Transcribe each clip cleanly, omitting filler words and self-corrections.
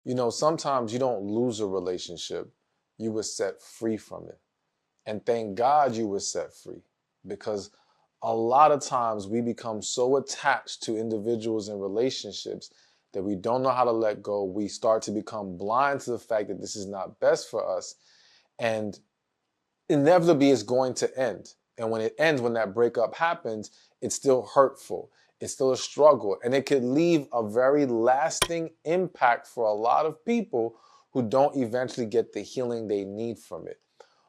You know, sometimes you don't lose a relationship, you were set free from it. And thank God you were set free, because a lot of times we become so attached to individuals and relationships that we don't know how to let go. We start to become blind to the fact that this is not best for us. And inevitably it's going to end. And when it ends, when that breakup happens, it's still hurtful. It's still a struggle. And it could leave a very lasting impact for a lot of people who don't eventually get the healing they need from it.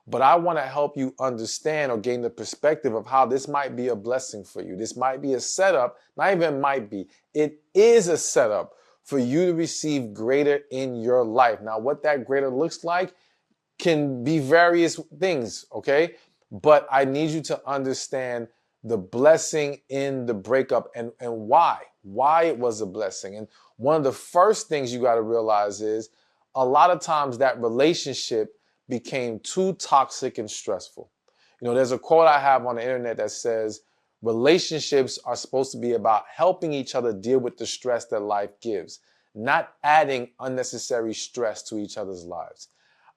But I want to help you understand or gain the perspective of how this might be a blessing for you. This might be a setup, not even might be, it is a setup for you to receive greater in your life. Now, what that greater looks like can be various things, okay? But I need you to understand the blessing in the breakup and why it was a blessing. And one of the first things you got to realize is a lot of times that relationship became too toxic and stressful. You know, there's a quote I have on the internet that says, relationships are supposed to be about helping each other deal with the stress that life gives, not adding unnecessary stress to each other's lives.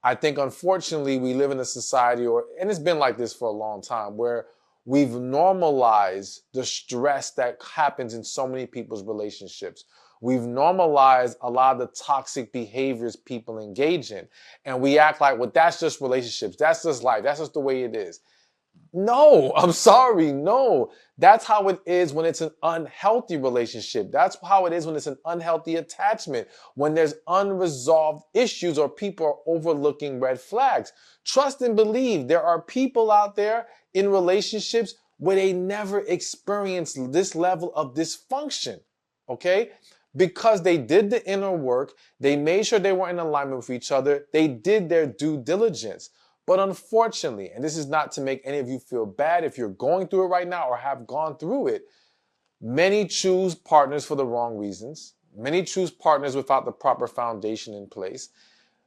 I think, unfortunately, we live in a society, and it's been like this for a long time, where we've normalized the stress that happens in so many people's relationships. We've normalized a lot of the toxic behaviors people engage in. And we act like, well, that's just relationships. That's just life. That's just the way it is. No, I'm sorry. No, that's how it is when it's an unhealthy relationship. That's how it is when it's an unhealthy attachment, when there's unresolved issues or people are overlooking red flags. Trust and believe there are people out there in relationships where they never experienced this level of dysfunction, okay? Because they did the inner work, they made sure they were in alignment with each other, they did their due diligence. But unfortunately, and this is not to make any of you feel bad if you're going through it right now or have gone through it, many choose partners for the wrong reasons. Many choose partners without the proper foundation in place.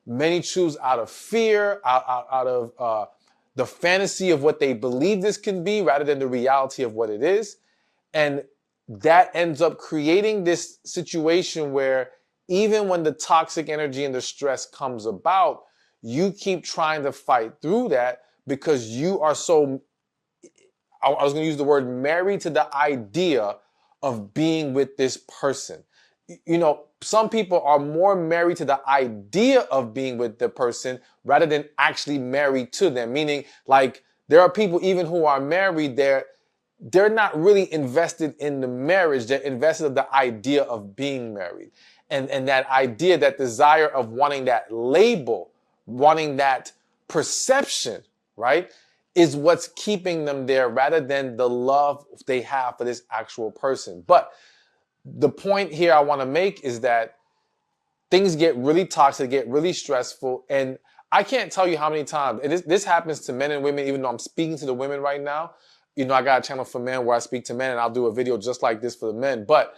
Many choose out of fear, out of the fantasy of what they believe this can be rather than the reality of what it is. And that ends up creating this situation where even when the toxic energy and the stress comes about, you keep trying to fight through that because you are so, I was going to use the word married to the idea of being with this person. You know, some people are more married to the idea of being with the person rather than actually married to them. Meaning, like, there are people even who are married, they're not really invested in the marriage. They're invested in the idea of being married. And that idea, that desire of wanting that label, wanting that perception, right, is what's keeping them there rather than the love they have for this actual person. But the point here I want to make is that things get really toxic, get really stressful. And I can't tell you how many times, and this happens to men and women, even though I'm speaking to the women right now. You know, I got a channel for men where I speak to men, and I'll do a video just like this for the men. But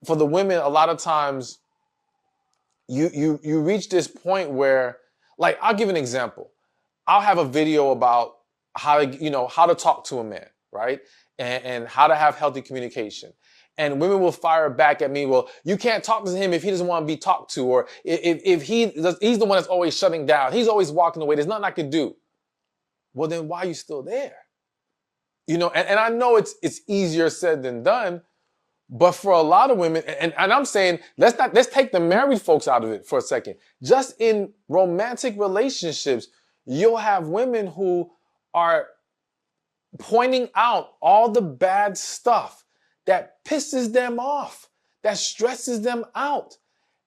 for the women, a lot of times you reach this point where, like, I'll give an example. I'll have a video about how to talk to a man, right? And how to have healthy communication. And women will fire back at me, well, you can't talk to him if he doesn't want to be talked to, or if he's the one that's always shutting down. He's always walking away. There's nothing I can do. Well, then why are you still there? You know, and I know it's easier said than done, but for a lot of women, and I'm saying, let's take the married folks out of it for a second. Just in romantic relationships, you'll have women who are pointing out all the bad stuff that pisses them off, that stresses them out.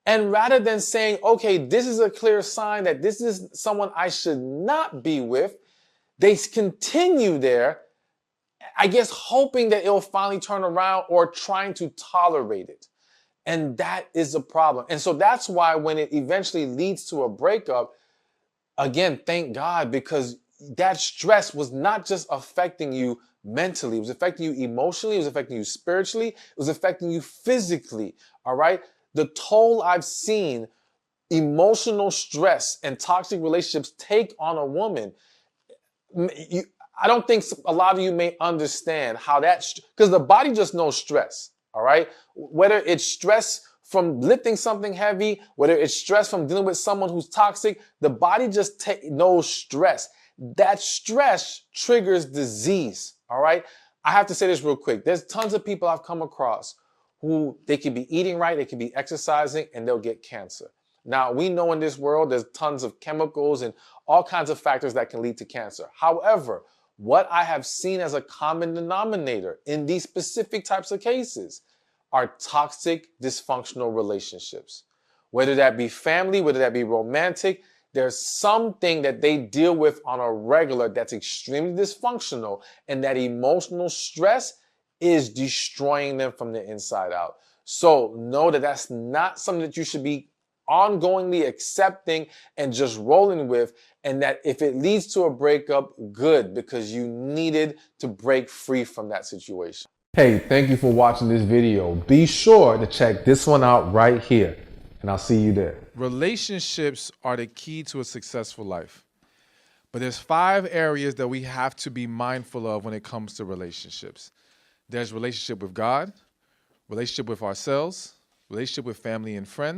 And rather than saying, okay, this is a clear sign that this is someone I should not be with, they continue there, I guess, hoping that it'll finally turn around or trying to tolerate it. And that is a problem. And so that's why when it eventually leads to a breakup, again, thank God, because that stress was not just affecting you mentally, it was affecting you emotionally, it was affecting you spiritually, it was affecting you physically, all right? The toll I've seen emotional stress and toxic relationships take on a woman, I don't think a lot of you may understand how that, because the body just knows stress, all right? Whether it's stress from lifting something heavy, whether it's stress from dealing with someone who's toxic, the body just knows stress. That stress triggers disease, all right? I have to say this real quick. There's tons of people I've come across who they can be eating right, they can be exercising, and they'll get cancer. Now, we know in this world there's tons of chemicals and all kinds of factors that can lead to cancer. However, what I have seen as a common denominator in these specific types of cases are toxic, dysfunctional relationships. Whether that be family, whether that be romantic, there's something that they deal with on a regular that's extremely dysfunctional, and that emotional stress is destroying them from the inside out. So know that that's not something that you should be ongoingly accepting and just rolling with, and that if it leads to a breakup, good, because you needed to break free from that situation. Hey, thank you for watching this video. Be sure to check this one out right here, and I'll see you there. Relationships are the key to a successful life. But there's 5 areas that we have to be mindful of when it comes to relationships. There's relationship with God, relationship with ourselves, relationship with family and friends,